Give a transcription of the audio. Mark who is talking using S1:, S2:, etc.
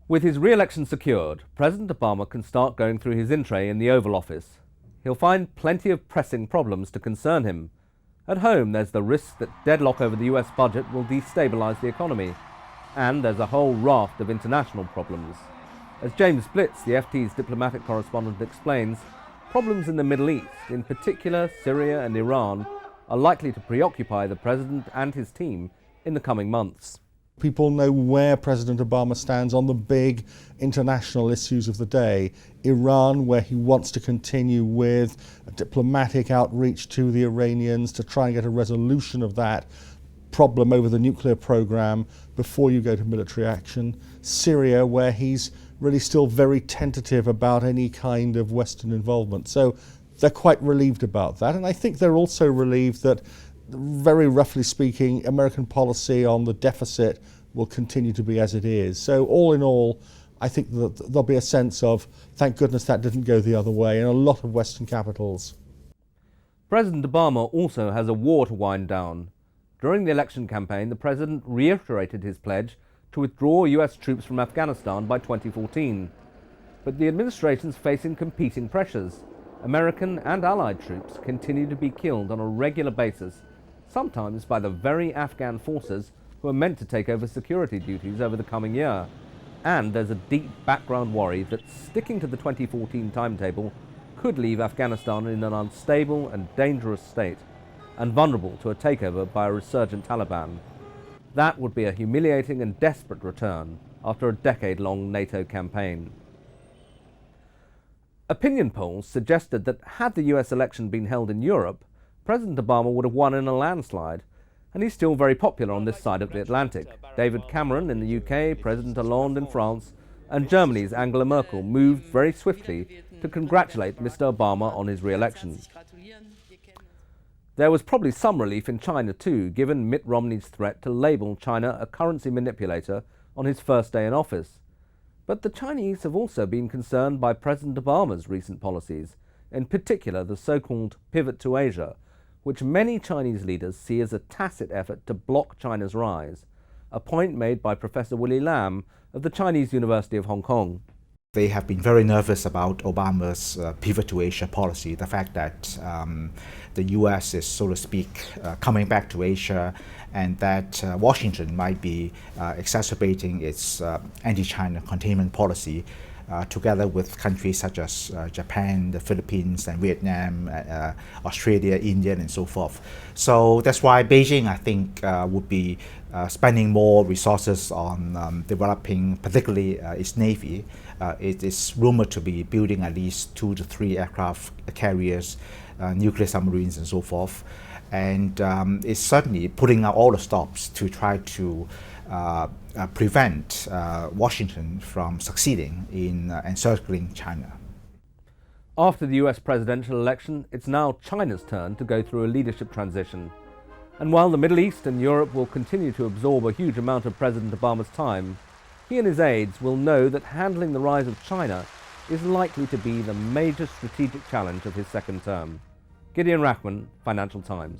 S1: With his re-election secured, President Obama can start going through his in-tray in the Oval Office. He'll find plenty of pressing problems to concern him. At home, there's the risk that deadlock over the US budget will destabilise the economy. And there's a whole raft of international problems. As James Blitz, the FT's diplomatic correspondent, explains, problems in the Middle East, in particular Syria and Iran, are likely to preoccupy the president and his team in the coming months.
S2: People know where President Obama stands on the big international issues of the day. Iran, where he wants to continue with a diplomatic outreach to the Iranians to try and get a resolution of that problem over the nuclear program before you go to military action. Syria, where he's really still very tentative about any kind of Western involvement. So they're quite relieved about that. And I think they're also relieved that, very roughly speaking, American policy on the deficit will continue to be as it is. So all in all, I think that there'll be a sense of, thank goodness that didn't go the other way in a lot of Western capitals.
S1: President Obama also has a war to wind down. During the election campaign, the president reiterated his pledge to withdraw US troops from Afghanistan by 2014. But the administration's facing competing pressures. American and Allied troops continue to be killed on a regular basis, sometimes by the very Afghan forces who are meant to take over security duties over the coming year. And there's a deep background worry that sticking to the 2014 timetable could leave Afghanistan in an unstable and dangerous state, and vulnerable to a takeover by a resurgent Taliban. That would be a humiliating and desperate return after a decade-long NATO campaign. Opinion polls suggested that had the US election been held in Europe, President Obama would have won in a landslide, and he's still very popular on this side of the Atlantic. David Cameron in the UK, President Hollande in France, and Germany's Angela Merkel moved very swiftly to congratulate Mr. Obama on his re-election. There was probably some relief in China too, given Mitt Romney's threat to label China a currency manipulator on his first day in office. But the Chinese have also been concerned by President Obama's recent policies, in particular the so-called pivot to Asia, which many Chinese leaders see as a tacit effort to block China's rise, a point made by Professor Willy of the Chinese University of Hong Kong.
S3: They have been very nervous about Obama's pivot to Asia policy, the fact that the US is, so to speak, coming back to Asia, and that Washington might be exacerbating its anti-China containment policy together with countries such as Japan, the Philippines, and Vietnam, Australia, India, and so forth. So that's why Beijing, I think, would be spending more resources on developing, particularly its Navy. It is rumored to be building at least 2 to 3 aircraft carriers, nuclear submarines, and so forth. And it's certainly putting out all the stops to try to prevent Washington from succeeding in encircling China.
S1: After the US presidential election, it's now China's turn to go through a leadership transition. And while the Middle East and Europe will continue to absorb a huge amount of President Obama's time, he and his aides will know that handling the rise of China is likely to be the major strategic challenge of his second term. Gideon Rachman, Financial Times.